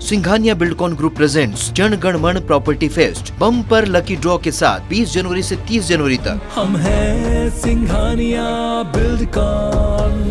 Singhania Buildcon group presents Jana Gana मन property fest bumper lucky draw के साथ 20 जनवरी से 30 जनवरी तक। हम हैं सिंघानिया बिल्डकॉन।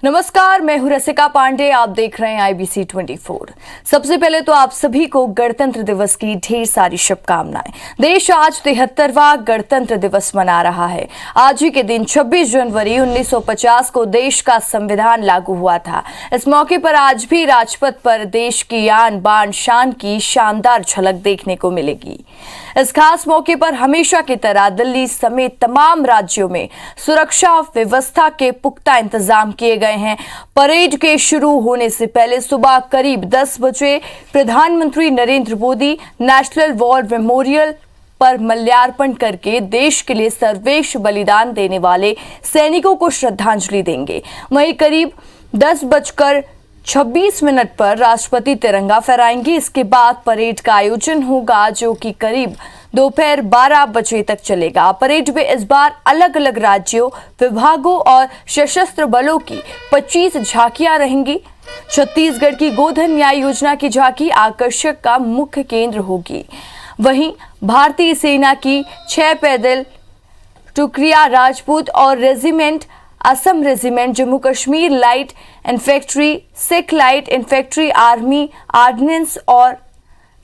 नमस्कार, मैं हूं रसिका पांडे। आप देख रहे हैं IBC 24। सबसे पहले तो आप सभी को गणतंत्र दिवस की ढेर सारी शुभकामनाएं। देश आज 73वां गणतंत्र दिवस मना रहा है। आज ही के दिन 26 जनवरी 1950 को देश का संविधान लागू हुआ था। इस मौके पर आज भी राजपथ पर देश की आन बान शान की शानदार झलक देखने को मिलेगी। इस खास मौके पर हमेशा की तरह दिल्ली समेत तमाम राज्यों में सुरक्षा व्यवस्था के पुख्ता इंतजाम किए गए हैं। परेड के शुरू होने से पहले सुबह करीब 10 बजे प्रधानमंत्री Narendra Modi national war memorial पर माल्यार्पण करके देश के लिए सर्वश्रेष्ठ बलिदान देने वाले सैनिकों को श्रद्धांजलि देंगे। वहीं करीब 10:26 पर राष्ट्रपति तिरंगा फहराएंगे। इसके बाद परेड का आयोजन होगा जो कि करीब दोपहर 12 बजे तक चलेगा। परेड में इस बार अलग अलग राज्यों, विभागों और सशस्त्र बलों की 25 झांकियां रहेंगी। छत्तीसगढ़ की गोधन न्याय योजना की झांकी आकर्षण का मुख्य केंद्र होगी। वहीं भारतीय सेना की 6 पैदल टुकड़ियां राजपूत और regiment, Assam regiment, Jammu Kashmir light infantry, Sikh light infantry, army ordinance और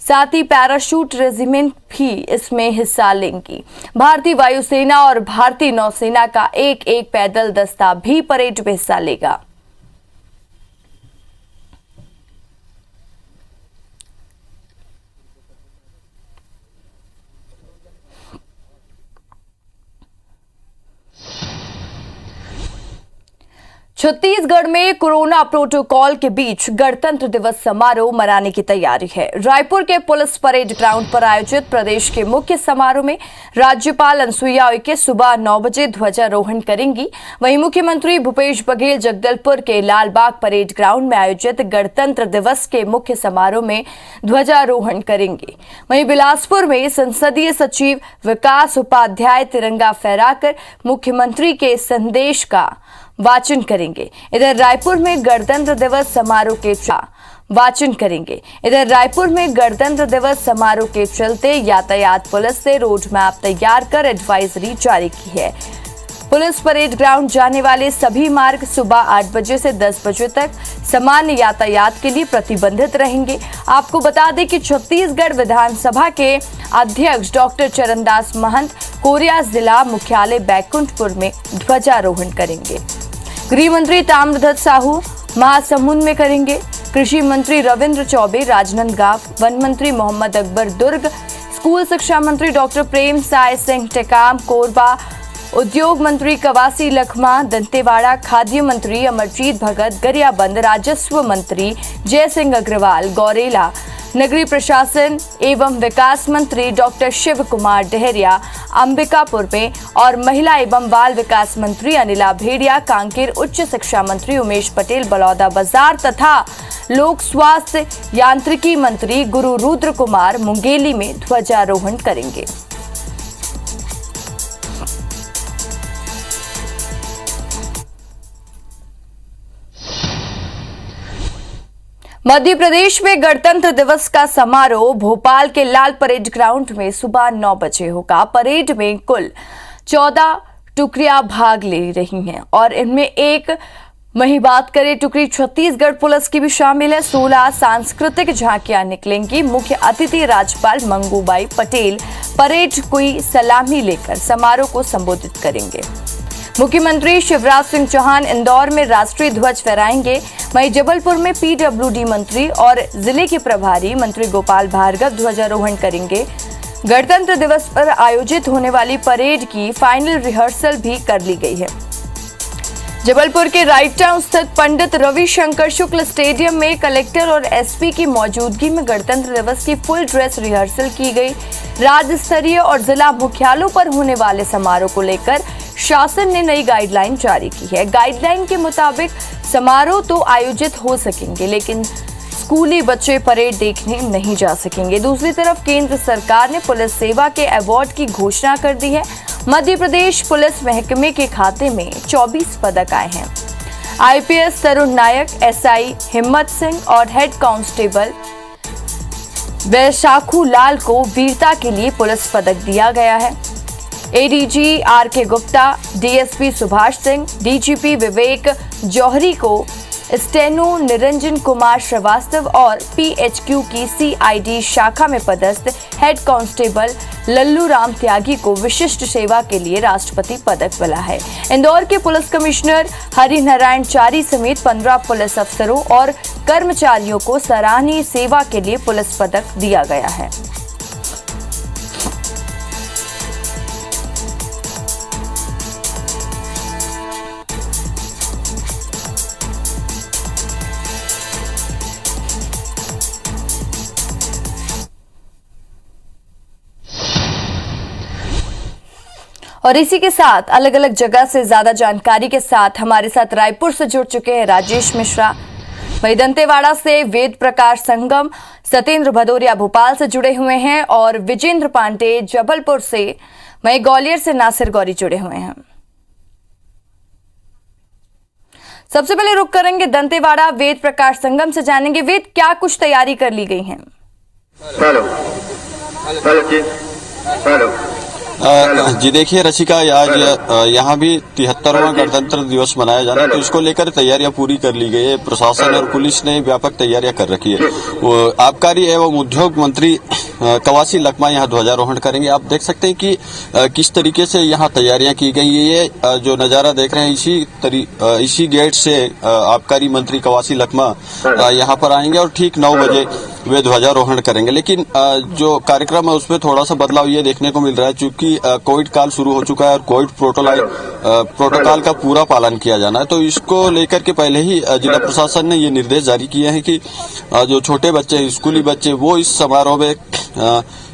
साथ ही पैराशूट रेजिमेंट भी इसमें हिस्सा लेंगी। भारतीय वायुसेना और भारतीय नौसेना का एक एक पैदल दस्ता भी परेड में हिस्सा लेगा। छत्तीसगढ़ में कोरोना प्रोटोकॉल के बीच गणतंत्र दिवस समारोह मनाने की तैयारी है। रायपुर के पुलिस परेड ग्राउंड पर आयोजित प्रदेश के मुख्य समारोह में राज्यपाल अनुसुईया उइके सुबह 9 बजे ध्वजारोहण करेंगी। वहीं मुख्यमंत्री भूपेश बघेल जगदलपुर के लालबाग परेड ग्राउंड में आयोजित गणतंत्र दिवस के मुख्य समारोह में ध्वजारोहण करेंगे। वहीं बिलासपुर में संसदीय सचिव विकास उपाध्याय तिरंगा फहराकर मुख्यमंत्री के संदेश का वाचन करेंगे। इधर रायपुर में गणतंत्र दिवस समारोह के चलते यातायात पुलिस ने रोड मैप तैयार कर एडवाइजरी जारी की है। पुलिस परेड ग्राउंड जाने वाले सभी मार्ग सुबह 8 बजे से 10 बजे तक सामान्य यातायात के लिए प्रतिबंधित रहेंगे। आपको बता दें कि छत्तीसगढ़ विधानसभा के अध्यक्ष डॉक्टर चरणदास महंत कोरिया जिला मुख्यालय बैकुंठपुर में ध्वजारोहण करेंगे। गृह मंत्री ताम्रध्वज साहू महासमुंद में करेंगे। कृषि मंत्री रविंद्र चौबे राजनांदगांव, वन मंत्री मोहम्मद अकबर दुर्ग, स्कूल शिक्षा मंत्री डॉक्टर प्रेम साय सिंह टेकाम कोरबा, उद्योग मंत्री कवासी लखमा दंतेवाड़ा, खाद्य मंत्री अमरजीत भगत गरियाबंद, राजस्व मंत्री जय सिंह अग्रवाल गौरेला, नगरीय प्रशासन एवं विकास मंत्री डॉक्टर शिव कुमार डहरिया अंबिकापुर में और महिला एवं बाल विकास मंत्री अनिला भेड़िया कांकेर, उच्च शिक्षा मंत्री उमेश पटेल बलौदाबाजार तथा लोक स्वास्थ्य यांत्रिकी मंत्री गुरु रुद्र कुमार मुंगेली में ध्वजारोहण करेंगे। मध्य प्रदेश में गणतंत्र दिवस का समारोह भोपाल के लाल परेड ग्राउंड में सुबह 9 बजे होगा। परेड में कुल 14 टुकड़ियां भाग ले रही हैं और इनमें एक वहीं बात करें टुकड़ी छत्तीसगढ़ पुलिस की भी शामिल है। 16 सांस्कृतिक झांकियां निकलेंगी। मुख्य अतिथि राज्यपाल मंगूबाई पटेल परेड की सलामी लेकर समारोह को संबोधित करेंगे। मुख्यमंत्री शिवराज सिंह चौहान इंदौर में राष्ट्रीय ध्वज फहराएंगे। वहीं जबलपुर में PWD मंत्री और जिले के प्रभारी मंत्री गोपाल भार्गव ध्वजारोहण करेंगे। गणतंत्र दिवस पर आयोजित होने वाली परेड की फाइनल रिहर्सल भी कर ली गई है। जबलपुर के राइट टाउन स्थित पंडित रविशंकर शुक्ल स्टेडियम में कलेक्टर और SP की मौजूदगी में गणतंत्र दिवस की फुल ड्रेस रिहर्सल की गई। राज्य स्तरीय और जिला मुख्यालयों पर होने वाले समारोह को लेकर शासन ने नई गाइडलाइन जारी की है। गाइडलाइन के मुताबिक समारोह तो आयोजित हो सकेंगे लेकिन स्कूली बच्चे परेड देखने नहीं जा सकेंगे। दूसरी तरफ केंद्र सरकार ने पुलिस सेवा के अवार्ड की घोषणा कर दी है। मध्य प्रदेश पुलिस महकमे के खाते में 24 पदक आए हैं। आईपीएस तरुण नायक, एसआई हिम्मत सिंह और हेड कांस्टेबल वैशाखू लाल को वीरता के लिए पुलिस पदक दिया गया है। ADG RK Gupta, DSP Subhash Singh, DGP Vivek Johri को स्टेनो निरंजन कुमार श्रीवास्तव और पीएचक्यू की सीआईडी शाखा में पदस्थ हेड कांस्टेबल लल्लू राम त्यागी को विशिष्ट सेवा के लिए राष्ट्रपति पदक मिला है। इंदौर के पुलिस कमिश्नर हरिनारायण चारी समेत 15 पुलिस अफसरों और कर्मचारियों को सराहनीय सेवा के लिए पुलिस पदक दिया गया है। और इसी के साथ अलग अलग जगह से ज्यादा जानकारी के साथ हमारे साथ रायपुर से जुड़ चुके हैं राजेश मिश्रा, वहीं दंतेवाड़ा से वेद प्रकाश संगम, सत्येंद्र भदौरिया भोपाल से जुड़े हुए हैं और विजेंद्र पांडे जबलपुर से, वहीं ग्वालियर से नासिर गौरी जुड़े हुए हैं। सबसे पहले रुक करेंगे दंतेवाड़ा वेद प्रकाश संगम से, जानेंगे वेद क्या कुछ तैयारी कर ली गई है। जी देखिए रसिका, आज यहाँ भी 73वां गणतंत्र दिवस मनाया जाना है, तो इसको लेकर तैयारियां पूरी कर ली गई है। प्रशासन और पुलिस ने व्यापक तैयारियां कर रखी है। आबकारी एवं उद्योग मंत्री कवासी लखमा यहाँ ध्वजारोहण करेंगे। आप देख सकते हैं कि किस तरीके से यहाँ तैयारियां की गई है। ये जो नजारा देख रहे हैं, इसी गेट से आबकारी मंत्री कवासी लखमा यहाँ पर आएंगे और ठीक 9 बजे वे ध्वजारोहण करेंगे। लेकिन जो कार्यक्रम है उसमें थोड़ा सा बदलाव ये देखने को मिल रहा है, चूंकि कोविड काल शुरू हो चुका है और कोविड प्रोटोकॉल का पूरा पालन किया जाना है, तो इसको लेकर के पहले ही जिला प्रशासन ने ये निर्देश जारी किए हैं कि जो छोटे बच्चे हैं, स्कूली बच्चे, वो इस समारोह में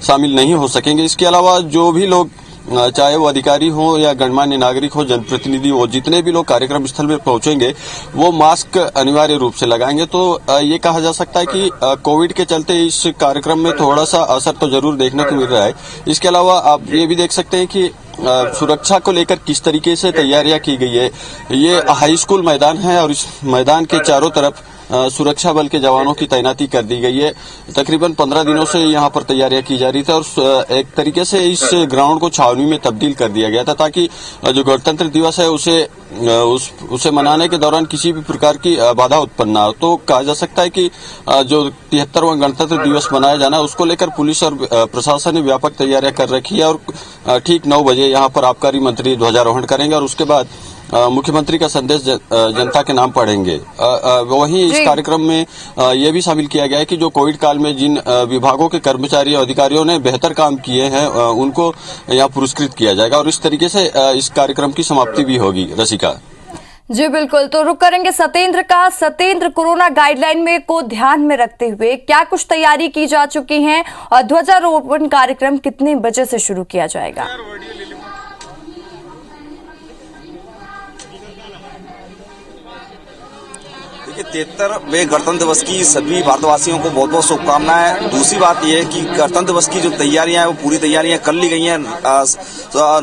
शामिल नहीं हो सकेंगे। इसके अलावा जो भी लोग, चाहे वो अधिकारी हो या गणमान्य नागरिक हो, जनप्रतिनिधि हो, जितने भी लोग कार्यक्रम स्थल में पहुंचेंगे वो मास्क अनिवार्य रूप से लगाएंगे। तो ये कहा जा सकता है कि कोविड के चलते इस कार्यक्रम में थोड़ा सा असर तो जरूर देखने को मिल रहा है। इसके अलावा आप ये भी देख सकते हैं कि सुरक्षा को लेकर किस तरीके से तैयारियां की गई है। ये हाई स्कूल मैदान है और इस मैदान के चारों तरफ सुरक्षा बल के जवानों की तैनाती कर दी गई है। तकरीबन 15 दिनों से यहाँ पर तैयारियां की जा रही थी और एक तरीके से इस ग्राउंड को छावनी में तब्दील कर दिया गया था, ताकि जो गणतंत्र दिवस है उसे मनाने के दौरान किसी भी प्रकार की बाधा उत्पन्न ना हो। तो कहा जा सकता है कि जो 73वां गणतंत्र दिवस मनाया जाना है उसको लेकर पुलिस और प्रशासन ने व्यापक तैयारियां कर रखी है और ठीक 9 बजे यहाँ पर आबकारी मंत्री ध्वजारोहण करेंगे और उसके बाद मुख्यमंत्री का संदेश जनता के नाम पढ़ेंगे। वहीं इस कार्यक्रम में यह भी शामिल किया गया है कि जो कोविड काल में जिन विभागों के कर्मचारी और अधिकारियों ने बेहतर काम किए हैं उनको यहाँ पुरस्कृत किया जाएगा और इस तरीके से इस कार्यक्रम की समाप्ति भी होगी। रसिका जी बिल्कुल, तो रुक करेंगे सत्येंद्र का। सत्येंद्र, कोरोना गाइडलाइन में को ध्यान में रखते हुए क्या कुछ तैयारी की जा चुकी है और ध्वजारोहण कार्यक्रम कितने बजे से शुरू किया जाएगा? 73वें गणतंत्र दिवस की सभी भारतवासियों को बहुत बहुत शुभकामनाएं। दूसरी बात यह है कि गणतंत्र दिवस की जो तैयारियां हैं वो पूरी तैयारियां कर ली गई हैं।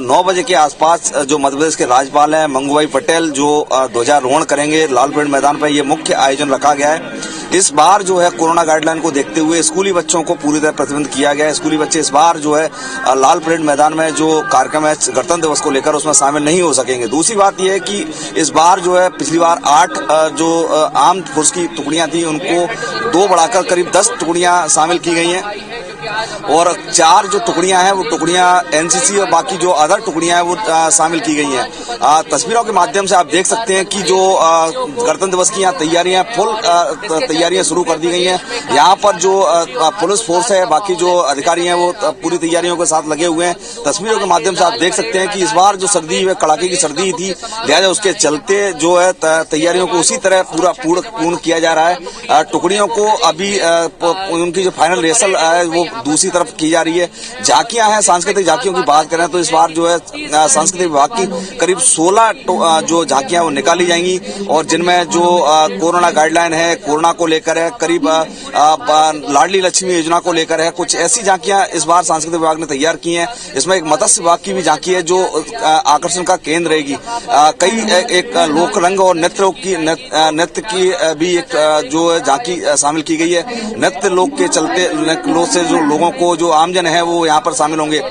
9 बजे के आसपास जो मध्य प्रदेश के राज्यपाल हैं मंगूभाई पटेल जो ध्वजारोहण करेंगे लाल परेड मैदान पर, यह मुख्य आयोजन रखा गया है। इस बार जो है कोरोना गाइडलाइन को देखते हुए स्कूली बच्चों को पूरी तरह प्रतिबंध किया गया है। स्कूली बच्चे इस बार जो है लाल परेड मैदान में जो कार्यक्रम है गणतंत्र दिवस को लेकर उसमें शामिल नहीं हो सकेंगे। दूसरी बात यह है कि इस बार जो है पिछली बार 8 जो आर्म्ड फोर्स की टुकड़ियां थी उनको 2 बढ़ाकर करीब 10 टुकड़ियां शामिल की गई हैं और 4 जो टुकड़ियां हैं वो टुकड़ियां एनसीसी और बाकी जो अदर टुकड़ियां हैं वो शामिल की गई हैं। तस्वीरों के माध्यम से आप देख सकते हैं कि जो गणतंत्र दिवस की यहाँ तैयारियां फुल तैयारियां शुरू कर दी गई हैं। यहाँ पर जो पुलिस फोर्स है, बाकी जो अधिकारी हैं वो पूरी तैयारियों के साथ लगे हुए हैं। तस्वीरों के माध्यम से आप देख सकते हैं कि इस बार जो सर्दी है कड़ाके की सर्दी थी, लिहाजा उसके चलते जो है तैयारियों को उसी तरह पूर्ण किया जा रहा है। टुकड़ियों को अभी उनकी जो फाइनल रिहर्सल है वो दूसरी तरफ की जा रही है। झांकियां हैं, सांस्कृतिक झांकियों की बात करें तो इस बार जो है सांस्कृतिक विभाग की करीब 16 जो झांकियां वो निकाली जाएंगी और जिनमें जो कोरोना गाइडलाइन है, कोरोना को लेकर है, करीब लाडली लक्ष्मी योजना को लेकर है, कुछ ऐसी झांकियां इस बार सांस्कृतिक विभाग ने तैयार की हैं। इसमें एक मत्स्य विभाग की भी झांकी है जो आकर्षण का केंद्र रहेगी। कई एक लोक रंग और नृत्य की भी एक जो झांकी शामिल की गई है। नृत्य लोक के चलते लोक से जो लोगों को जो आमजन है वो यहाँ पर शामिल होंगे।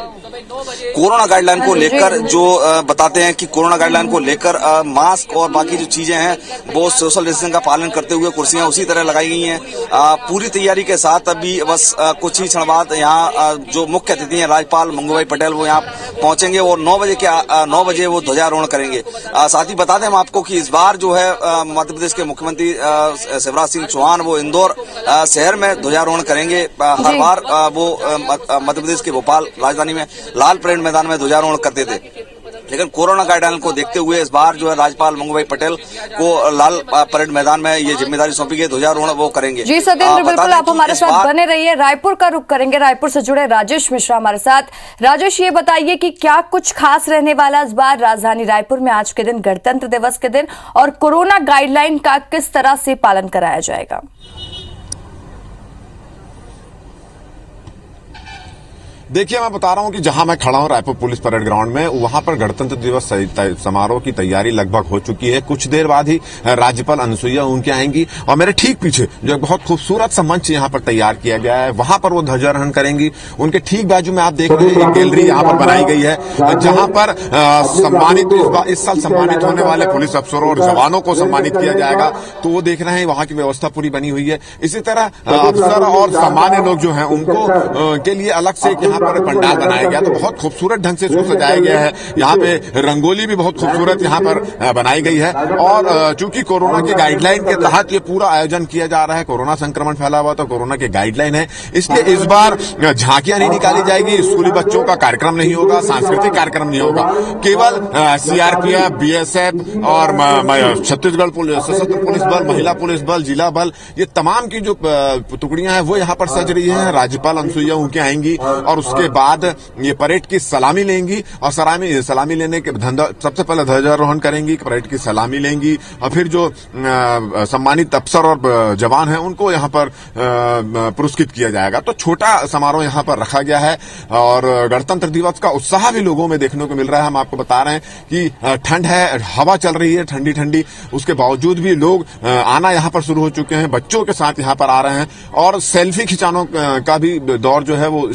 कोरोना गाइडलाइन को लेकर जो बताते हैं कि कोरोना गाइडलाइन को लेकर मास्क और बाकी जो चीजें हैं वो सोशल डिस्टेंसिंग का पालन करते हुए कुर्सियां उसी तरह लगाई गई हैं। पूरी तैयारी के साथ अभी बस कुछ ही क्षण बाद यहाँ जो मुख्य अतिथि हैं राज्यपाल मंगूभाई पटेल वो यहाँ पहुंचेंगे और 9 बजे वो ध्वजारोहण करेंगे। साथ ही बता दें हम आपको कि इस बार जो है मध्य प्रदेश के मुख्यमंत्री शिवराज सिंह चौहान वो इंदौर शहर में ध्वजारोहण करेंगे। हर बार वो मध्य प्रदेश के भोपाल राजधानी में लाल परेड मैदान में ध्वजारोहण करते थे, लेकिन कोरोना गाइडलाइन को देखते हुए इस बार जो है राज्यपाल मंगूभाई पटेल को लाल परेड मैदान में ये जिम्मेदारी सौंपी गई, ध्वजारोहण वो करेंगे। जी सत्येंद्र, बिल्कुल आप हमारे साथ बने रहिए। रायपुर का रुख करेंगे, रायपुर से जुड़े राजेश मिश्रा हमारे साथ। राजेश, ये बताइए कि क्या कुछ खास रहने वाला इस बार राजधानी रायपुर में आज के दिन, गणतंत्र दिवस के दिन, और कोरोना गाइडलाइन का किस तरह से पालन कराया जाएगा? देखिए, मैं बता रहा हूं कि जहां मैं खड़ा हूं रायपुर पुलिस परेड ग्राउंड में, वहां पर गणतंत्र दिवस समारोह की तैयारी लगभग हो चुकी है। कुछ देर बाद ही राज्यपाल अनुसुईया उनके आएंगी और मेरे ठीक पीछे जो एक बहुत खूबसूरत सा मंच यहां पर तैयार किया गया है, वहां पर वो ध्वजारोहण करेंगी। उनके ठीक बाजू में आप देख रहे हैं एक गैलरी यहां पर बनाई गई है जहां पर सम्मानित इस साल सम्मानित होने वाले पुलिस अफसरों और जवानों को सम्मानित किया जाएगा। तो वो देख रहे हैं वहां की व्यवस्था पूरी बनी हुई है। इसी तरह अफसर और सामान्य लोग जो हैं उनको के लिए अलग से यहाँ पर पंडाल बनाया गया, तो बहुत खूबसूरत ढंग से इसको सजाया गया है। यहाँ पे रंगोली भी बहुत खूबसूरत यहाँ पर बनाई गई है और चूंकि कोरोना की गाइडलाइन के तहत ये पूरा आयोजन किया जा रहा है, कोरोना संक्रमण फैला हुआ तो कोरोना की गाइडलाइन है, इसलिए इस बार झांकियां नहीं निकाली जाएगी, स्कूली बच्चों का कार्यक्रम नहीं होगा, सांस्कृतिक कार्यक्रम नहीं होगा। केवल सीआरपीएफ, बीएसएफ और छत्तीसगढ़ सशस्त्र पुलिस बल, महिला पुलिस बल, जिला बल, ये तमाम की जो टुकड़ियां हैं वो यहाँ पर सज रही है। राज्यपाल अनुसुईया उनके आएंगी और उसके बाद ये परेड की सलामी लेंगी और सलामी लेने के सबसे पहले ध्वजारोहण करेंगी, परेड की सलामी लेंगी और फिर जो सम्मानित अफसर और जवान हैं उनको यहाँ पर पुरस्कृत किया जाएगा। तो छोटा समारोह यहाँ पर रखा गया है और गणतंत्र दिवस का उत्साह भी लोगों में देखने को मिल रहा है। हम आपको बता रहे हैं कि ठंड है, हवा चल रही है ठंडी ठंडी, उसके बावजूद भी लोग आना यहाँ पर शुरू हो चुके हैं, बच्चों के साथ यहाँ पर आ रहे हैं और सेल्फी खिंचाने का भी दौर जो है वो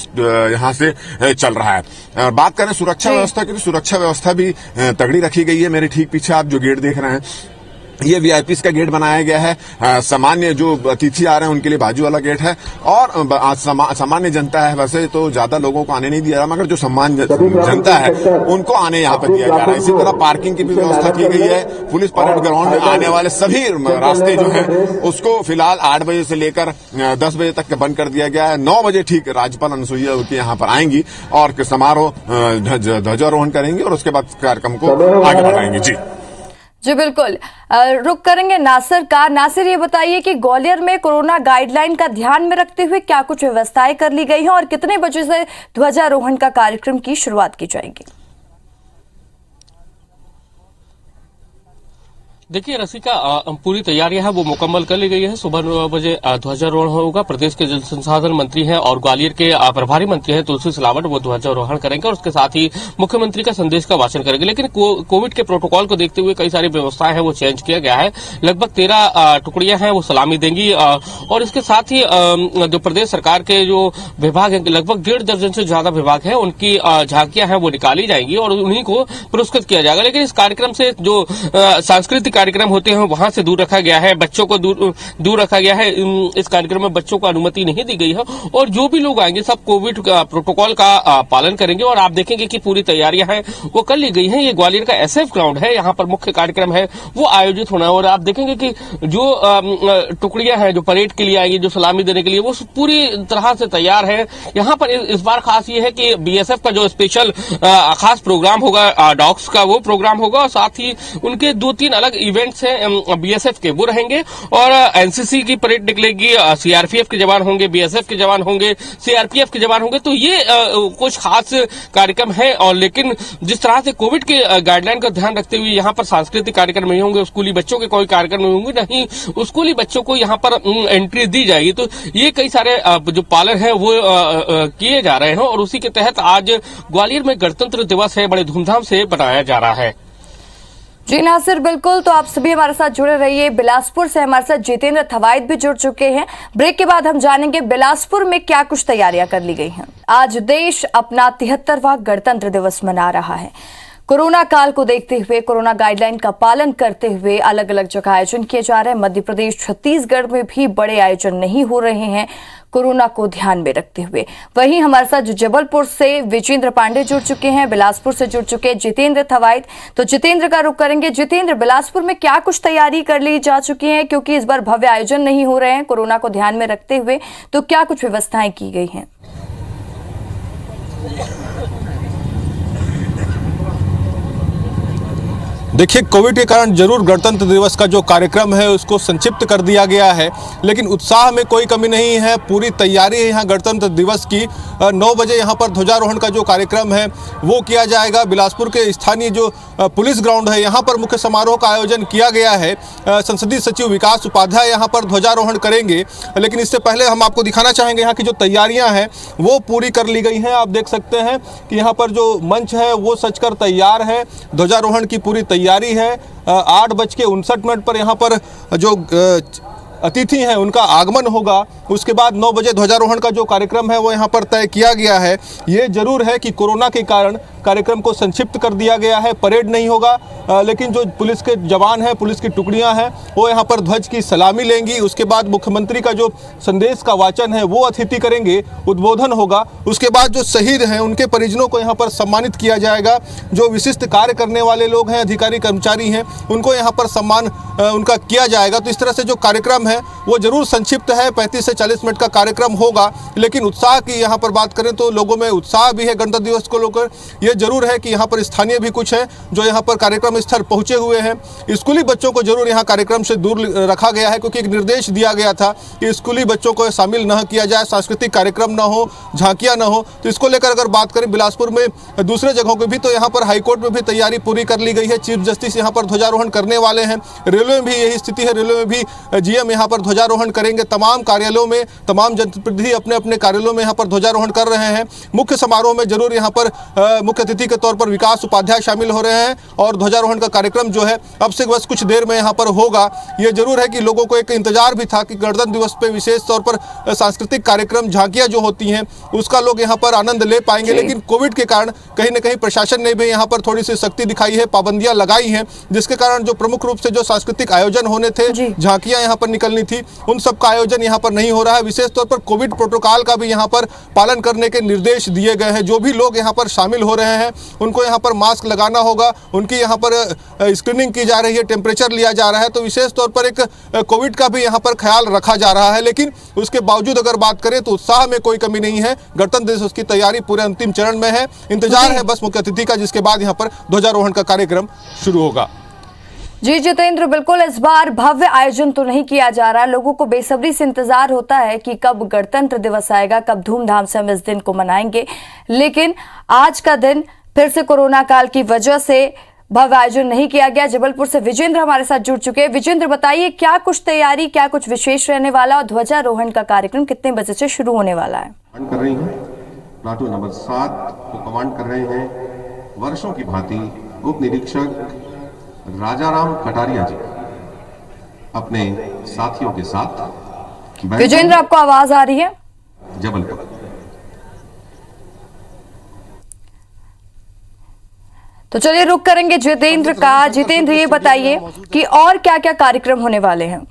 यहाँ से चल रहा है। बात करें सुरक्षा व्यवस्था की, तो सुरक्षा व्यवस्था भी तगड़ी रखी गई है। मेरे ठीक पीछे आप जो गेट देख रहे हैं ये वीआईपीज का गेट बनाया गया है। सामान्य जो अतिथि आ रहे हैं उनके लिए बाजू वाला गेट है और सामान्य जनता है वैसे तो ज्यादा लोगों को आने नहीं दिया रहा, मगर जो सामान्य जनता है उनको आने यहाँ पर दिया जा रहा है। इसी तरह पार्किंग की भी व्यवस्था की गई है। पुलिस परेड ग्राउंड में आने वाले सभी रास्ते जो है उसको फिलहाल 8 बजे से लेकर 10 बजे तक बंद कर दिया गया है। 9 बजे ठीक राज्यपाल अनुसुईया यहाँ पर आएंगी और समारोह ध्वजारोहण करेंगी और उसके बाद कार्यक्रम को आगे बढ़ाएंगे। जी बिल्कुल, रुक करेंगे नासिर का। नासिर, ये बताइए कि ग्वालियर में कोरोना गाइडलाइन का ध्यान में रखते हुए क्या कुछ व्यवस्थाएं कर ली गई हैं और कितने बजे से ध्वजारोहण का कार्यक्रम की शुरुआत की जाएगी? देखिए रसिका, पूरी तैयारियां हैं वो मुकम्मल कर ली गई है। सुबह 9 बजे ध्वजारोहण होगा। प्रदेश के जल संसाधन मंत्री हैं और ग्वालियर के प्रभारी मंत्री हैं तुलसी सिलावट, वो ध्वजारोहण करेंगे और उसके साथ ही मुख्यमंत्री का संदेश का वाचन करेंगे। लेकिन कोविड के प्रोटोकॉल को देखते हुए कई सारी व्यवस्थाएं हैं वो चेंज किया गया है। लगभग 13 टुकड़ियां हैं वो सलामी देंगी और इसके साथ ही जो प्रदेश सरकार के जो विभाग है, लगभग 1.5 दर्जन से ज्यादा विभाग है, उनकी झांकियां हैं वो निकाली जाएंगी और उन्हीं को पुरस्कृत किया जाएगा। लेकिन इस कार्यक्रम से जो सांस्कृतिक कार्यक्रम होते हैं वहां से दूर रखा गया है, बच्चों को दूर रखा गया है। इस कार्यक्रम में बच्चों को अनुमति नहीं दी गई है और जो भी लोग आएंगे सब कोविड प्रोटोकॉल का पालन करेंगे और आप देखेंगे कि पूरी तैयारियां हैं वो कर ली गई हैं। ये ग्वालियर का एसएफ ग्राउंड है, यहाँ पर मुख्य कार्यक्रम है वो आयोजित होना है और आप देखेंगे कि जो टुकड़ियां हैं जो परेड के लिए आएंगी, जो सलामी देने के लिए, वो पूरी तरह से तैयार है। यहाँ पर इस बार खास ये है कि बीएसएफ का जो स्पेशल खास प्रोग्राम होगा, डॉग्स का वो प्रोग्राम होगा और साथ ही उनके 2-3 अलग इवेंट्स हैं बीएसएफ के वो रहेंगे और एनसीसी की परेड निकलेगी, सीआरपीएफ के जवान होंगे, बीएसएफ के जवान होंगे, सीआरपीएफ के जवान होंगे। तो ये कुछ खास कार्यक्रम है। और लेकिन जिस तरह से कोविड के गाइडलाइन का ध्यान रखते हुए यहाँ पर सांस्कृतिक कार्यक्रम नहीं होंगे, स्कूली बच्चों के कोई कार्यक्रम नहीं होंगे, नहीं स्कूली बच्चों को यहाँ पर एंट्री दी जाएगी। तो ये कई सारे जो पालन है वो किए जा रहे हैं और उसी के तहत आज ग्वालियर में गणतंत्र दिवस है, बड़े धूमधाम से मनाया जा रहा है। जी नासिर, बिल्कुल। तो आप सभी हमारे साथ जुड़े रहिए। बिलासपुर से हमारे साथ जितेंद्र थवाइट भी जुड़ चुके हैं। ब्रेक के बाद हम जानेंगे बिलासपुर में क्या कुछ तैयारियां कर ली गई हैं। आज देश अपना 73वां गणतंत्र दिवस मना रहा है। कोरोना काल को देखते हुए, कोरोना गाइडलाइन का पालन करते हुए अलग अलग जगह आयोजन किए जा रहे हैं। मध्य प्रदेश, छत्तीसगढ़ में भी बड़े आयोजन नहीं हो रहे हैं कोरोना को ध्यान में रखते हुए। वहीं हमारे साथ जबलपुर से विजेंद्र पांडे जुड़ चुके हैं, बिलासपुर से जुड़ चुके हैं जितेंद्र थवाइट। तो जितेंद्र का रुख करेंगे। जितेंद्र, बिलासपुर में क्या कुछ तैयारी कर ली जा चुकी है, क्योंकि इस बार भव्य आयोजन नहीं हो रहे हैं कोरोना को ध्यान में रखते हुए, तो क्या कुछ व्यवस्थाएं की गई हैं? देखिए, कोविड के कारण जरूर गणतंत्र दिवस का जो कार्यक्रम है उसको संक्षिप्त कर दिया गया है, लेकिन उत्साह में कोई कमी नहीं है। पूरी तैयारी है यहाँ गणतंत्र दिवस की। 9 बजे यहाँ पर ध्वजारोहण का जो कार्यक्रम है वो किया जाएगा। बिलासपुर के स्थानीय जो पुलिस ग्राउंड है यहाँ पर मुख्य समारोह का आयोजन किया गया है। संसदीय सचिव विकास उपाध्याय यहाँ पर ध्वजारोहण करेंगे, लेकिन इससे पहले हम आपको दिखाना चाहेंगे यहाँ की जो तैयारियाँ हैं वो पूरी कर ली गई हैं। आप देख सकते हैं कि यहाँ पर जो मंच है वो सजकर तैयार है। ध्वजारोहण की पूरी तैयारी है। 8:59 पर यहाँ पर जो अतिथि हैं उनका आगमन होगा। उसके बाद 9 बजे ध्वजारोहण का जो कार्यक्रम है वो यहाँ पर तय किया गया है। ये जरूर है कि कोरोना के कारण कार्यक्रम को संक्षिप्त कर दिया गया है, परेड नहीं होगा, लेकिन जो पुलिस के जवान हैं, पुलिस की टुकड़ियां हैं, वो यहाँ पर ध्वज की सलामी लेंगी। उसके बाद मुख्यमंत्री का जो संदेश का वाचन है वो अतिथि करेंगे, उद्बोधन होगा। उसके बाद जो शहीद हैं उनके परिजनों को यहाँ पर सम्मानित किया जाएगा। जो विशिष्ट कार्य करने वाले लोग हैं, अधिकारी कर्मचारी हैं, उनको यहाँ पर सम्मान उनका किया जाएगा। तो इस तरह से जो कार्यक्रम है वो जरूर संक्षिप्त है, 35 से 40 मिनट का कार्यक्रम होगा, लेकिन उत्साह की यहाँ पर बात करें तो लोगों में उत्साह भी है गणतंत्र दिवस को लेकर। ये जरूर है कि यहाँ पर स्थानीय भी कुछ हैं जो यहाँ पर कार्यक्रम स्थल पहुँचे हुए हैं। स्कूली बच्चों को जरूर यहाँ कार्यक्रम से दूर रखा गया है, क्योंकि एक निर्देश दिया गया था कि स्कूली बच्चों को शामिल न किया जाए, सांस्कृतिक कार्यक्रम न हो, झांकियाँ न हो। तो इसको लेकर अगर बात करें बिलासपुर में दूसरे जगहों पर भी, तो यहाँ पर हाईकोर्ट में भी तैयारी पूरी कर ली गई है। चीफ जस्टिस यहाँ पर ध्वजारोहण करने वाले हैं। रेलवे में भी यही स्थिति है, रेलवे में भी जीएम यहाँ पर ध्वजारोहण करेंगे। तमाम कार्यालयों में तमाम जनप्रतिनिधि अपने अपने कार्यालयों में यहाँ पर ध्वजारोहण कर रहे हैं। मुख्य समारोह में जरूर यहाँ पर मुख्य अतिथि के तौर पर विकास उपाध्याय शामिल हो रहे हैं और ध्वजारोहण का कार्यक्रम जो है अब से बस कुछ देर में यहाँ पर होगा। ये जरूर है कि लोगों को एक इंतजार भी था कि गणतंत्र दिवस पे विशेष तौर पर सांस्कृतिक कार्यक्रम, झांकियां जो होती हैं उसका लोग यहाँ पर आनंद ले पाएंगे, लेकिन कोविड के कारण कहीं न कहीं प्रशासन ने भी यहाँ पर थोड़ी सी सख्ती दिखाई है, पाबंदियां लगाई हैं, जिसके कारण जो प्रमुख रूप से जो सांस्कृतिक आयोजन होने थे, झांकियां यहाँ पर निकलनी थी, उन सब का आयोजन यहाँ पर नहीं हो रहा है। विशेष तौर पर कोविड प्रोटोकॉल का भी यहाँ पर पालन करने के निर्देश दिए गए हैं। जो भी लोग यहाँ पर शामिल हो रहे हैं उनको यहाँ पर मास्क लगाना होगा, उनकी यहाँ पर स्क्रीनिंग की जा रही है, टेम्परेचर लिया जा रहा है। तो विशेष तौर पर एक कोविड का भी यहाँ पर ख्याल रखा जा रहा है, लेकिन उसके बावजूद अगर बात करें तो उत्साह में कोई कमी नहीं है। गणतंत्र दिवस की तैयारी पूरे अंतिम चरण में है। इंतजार है बस मुख्य अतिथि का, जिसके बाद यहाँ पर ध्वजारोहण का कार्यक्रम शुरू होगा। जी जितेंद्र, बिल्कुल इस बार भव्य आयोजन तो नहीं किया जा रहा। लोगों को बेसब्री से इंतजार होता है कि कब गणतंत्र दिवस आएगा, कब धूमधाम से हम इस दिन को मनाएंगे, लेकिन आज का दिन फिर से कोरोना काल की वजह से भव्य आयोजन नहीं किया गया। जबलपुर से विजेंद्र हमारे साथ जुड़ चुके हैं। विजेंद्र, बताइए क्या कुछ तैयारी, क्या कुछ विशेष रहने वाला और ध्वजारोहण का कार्यक्रम कितने बजे से शुरू होने वाला है? कर रही हैं प्लाटून नंबर 7 को कमांड कर रहे हैं वर्षों की भांति उप निरीक्षक राजाराम कटारिया जी अपने साथियों के साथ। विजेंद्र, आपको आवाज आ रही है? जबलपुर। तो चलिए रुक करेंगे जितेंद्र का। जितेंद्र, ये बताइए कि और क्या क्या कार्यक्रम होने वाले हैं?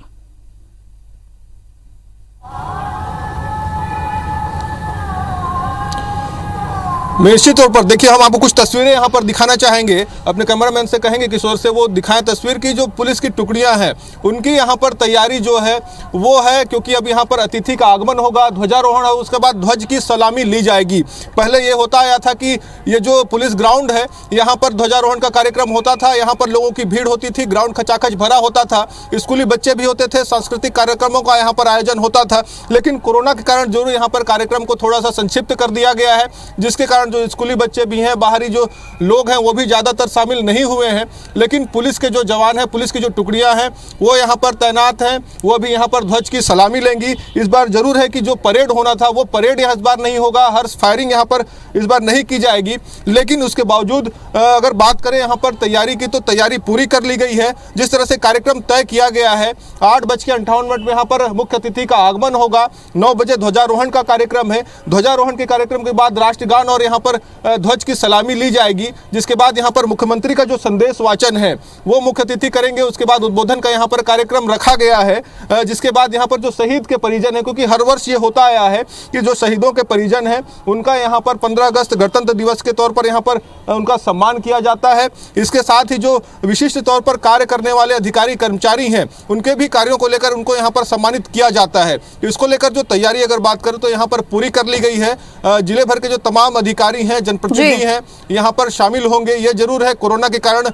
निश्चित तौर पर देखिए, हम आपको कुछ तस्वीरें यहाँ पर दिखाना चाहेंगे। अपने कैमरामैन से कहेंगे किशोर से वो दिखाएं तस्वीर की जो पुलिस की टुकड़ियां हैं उनकी यहाँ पर तैयारी जो है वो है, क्योंकि अब यहाँ पर अतिथि का आगमन होगा, ध्वजारोहण है, उसके बाद ध्वज की सलामी ली जाएगी। पहले ये होता आया था कि ये जो पुलिस ग्राउंड है यहाँ पर ध्वजारोहण का कार्यक्रम होता था, यहाँ पर लोगों की भीड़ होती थी, ग्राउंड खचाखच भरा होता था, स्कूली बच्चे भी होते थे, सांस्कृतिक कार्यक्रमों का यहाँ पर आयोजन होता था। लेकिन कोरोना के कारण जरूर यहाँ पर कार्यक्रम को थोड़ा सा संक्षिप्त कर दिया गया है, जिसके कारण जो स्कूली बच्चे भी हैं, बाहरी जो लोग हैं वो भी ज़्यादातर शामिल नहीं हुए हैं। लेकिन पुलिस के जो जवान हैं, पुलिस की जो टुकड़ियां हैं वो यहाँ पर तैनात हैं, वो भी यहाँ पर ध्वज की सलामी लेंगी। इस बार जरूर है कि जो परेड होना था वो परेड यहाँ इस बार नहीं होगा, हर्ष फायरिंग यहाँ पर इस बार नहीं की जाएगी। लेकिन उसके बावजूद अगर बात करें यहाँ पर तैयारी की, तो तैयारी पूरी कर ली गई है। जिस तरह से कार्यक्रम तय किया गया है, 8:58 में यहाँ पर मुख्य अतिथि का आगमन होगा, 9 बजे ध्वजारोहण का कार्यक्रम है। ध्वजारोहण के कार्यक्रम के बाद राष्ट्रगान और यहाँ पर ध्वज की सलामी ली जाएगी, जिसके बाद यहाँ पर मुख्यमंत्री का जो संदेश वाचन है वो मुख्य अतिथि करेंगे। उसके बाद उद्बोधन का यहाँ पर कार्यक्रम रखा गया है, जिसके बाद यहाँ पर जो शहीद के परिजन है, क्योंकि हर वर्ष ये होता आया है कि जो शहीदों के परिजन हैं उनका यहाँ पर 15 अगस्त गणतंत्र दिवस के तौर पर यहाँ पर उनका सम्मान किया जाता है। इसके साथ ही जो विशिष्ट तौर पर कार्य करने वाले अधिकारी कर्मचारी हैं उनके भी कार्यों को लेकर उनको यहाँ पर सम्मानित किया जाता है। इसको लेकर जो तैयारी अगर बात करें तो यहाँ पर पूरी कर ली गई है। जिले भर के जो तमाम अधिकारी हैं, जनप्रतिनिधि हैं, यहाँ पर शामिल होंगे। ये जरूर है कोरोना के कारण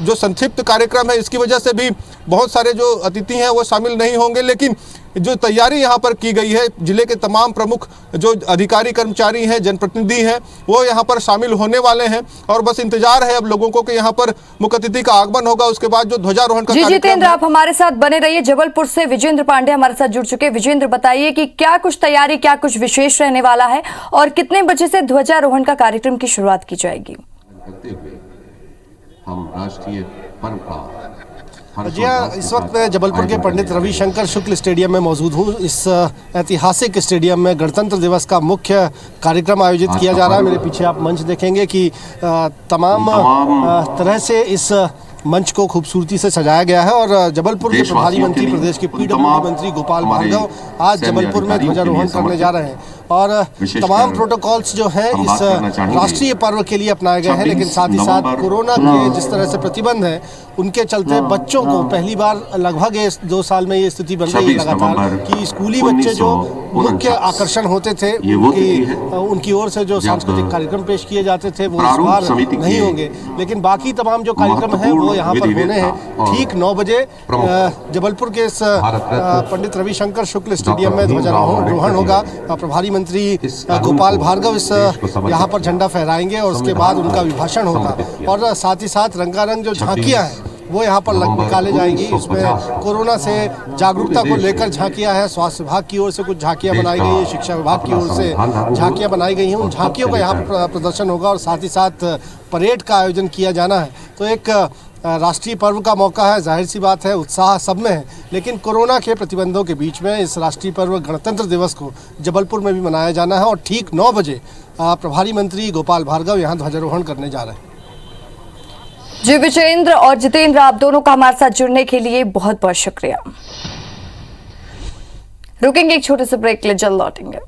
जो संक्षिप्त कार्यक्रम है इसकी वजह से भी बहुत सारे जो अतिथि हैं वो शामिल नहीं होंगे। लेकिन जो तैयारी यहाँ पर की गई है, जिले के तमाम प्रमुख जो अधिकारी कर्मचारी हैं, जनप्रतिनिधि हैं, वो यहाँ पर शामिल होने वाले हैं। और बस इंतजार है अब लोगों को कि यहाँ पर मुख्य अतिथि का आगमन होगा, उसके बाद जो ध्वजारोहण का कार्यक्रम। जितेंद्र, आप हमारे साथ बने रहिए। जबलपुर से विजेंद्र पांडे हमारे साथ जुड़ चुके। विजेंद्र, बताइए कि क्या कुछ तैयारी, क्या कुछ विशेष रहने वाला है और कितने बजे से ध्वजारोहण का कार्यक्रम की शुरुआत की जाएगी? हम राष्ट्रीय पर्व का जी हाँ, इस वक्त मैं जबलपुर के पंडित रविशंकर शुक्ल स्टेडियम में मौजूद हूँ। इस ऐतिहासिक स्टेडियम में गणतंत्र दिवस का मुख्य कार्यक्रम आयोजित किया जा रहा है। मेरे पीछे आप मंच देखेंगे कि तमाम तरह से इस मंच को खूबसूरती से सजाया गया है। और जबलपुर के प्रभारी मंत्री, प्रदेश के पीडब्ल्यूडी मंत्री गोपाल भार्गव आज जबलपुर में ध्वजारोहण करने जा रहे हैं। और तमाम प्रोटोकॉल्स जो हैं इस राष्ट्रीय पर्व के लिए अपनाए गए हैं। लेकिन साथ ही साथ कोरोना के जिस तरह से प्रतिबंध हैं उनके चलते बच्चों को पहली बार लगभग 2 साल में ये स्थिति बन गई है लगातार कि स्कूली बच्चे जो मुख्य आकर्षण होते थे उनकी ओर से जो सांस्कृतिक कार्यक्रम पेश किए जाते थे वो इस बार नहीं होंगे। लेकिन बाकी तमाम जो कार्यक्रम है वो यहाँ पर होने हैं। ठीक 9 बजे जबलपुर के इस पंडित रविशंकर शुक्ल स्टेडियम में ध्वजारोहण होगा। प्रभारी मंत्री गोपाल भार्गव इस यहाँ पर झंडा फहराएंगे और उसके बाद उनका अभिभाषण होगा। और साथ ही साथ रंगारंग जो झांकियाँ हैं वो यहाँ पर निकाले जाएंगी। इसमें कोरोना से जागरूकता को लेकर झांकियाँ हैं, स्वास्थ्य विभाग की ओर से कुछ झांकियाँ बनाई गई है, शिक्षा विभाग की ओर से झांकियाँ बनाई गई हैं। उन झांकियों का यहाँ पर प्रदर्शन होगा और साथ ही साथ परेड का आयोजन किया जाना है। तो एक राष्ट्रीय पर्व का मौका है, जाहिर सी बात है उत्साह सब में है। लेकिन कोरोना के प्रतिबंधों के बीच में इस राष्ट्रीय पर्व गणतंत्र दिवस को जबलपुर में भी मनाया जाना है। और ठीक 9 बजे प्रभारी मंत्री गोपाल भार्गव यहाँ ध्वजारोहण करने जा रहे हैं। जी विजेंद्र और जितेंद्र, आप दोनों का हमारे साथ जुड़ने के लिए बहुत बहुत शुक्रिया। रुकेंगे एक छोटे से ब्रेक के लिए, जल्द लौटेंगे।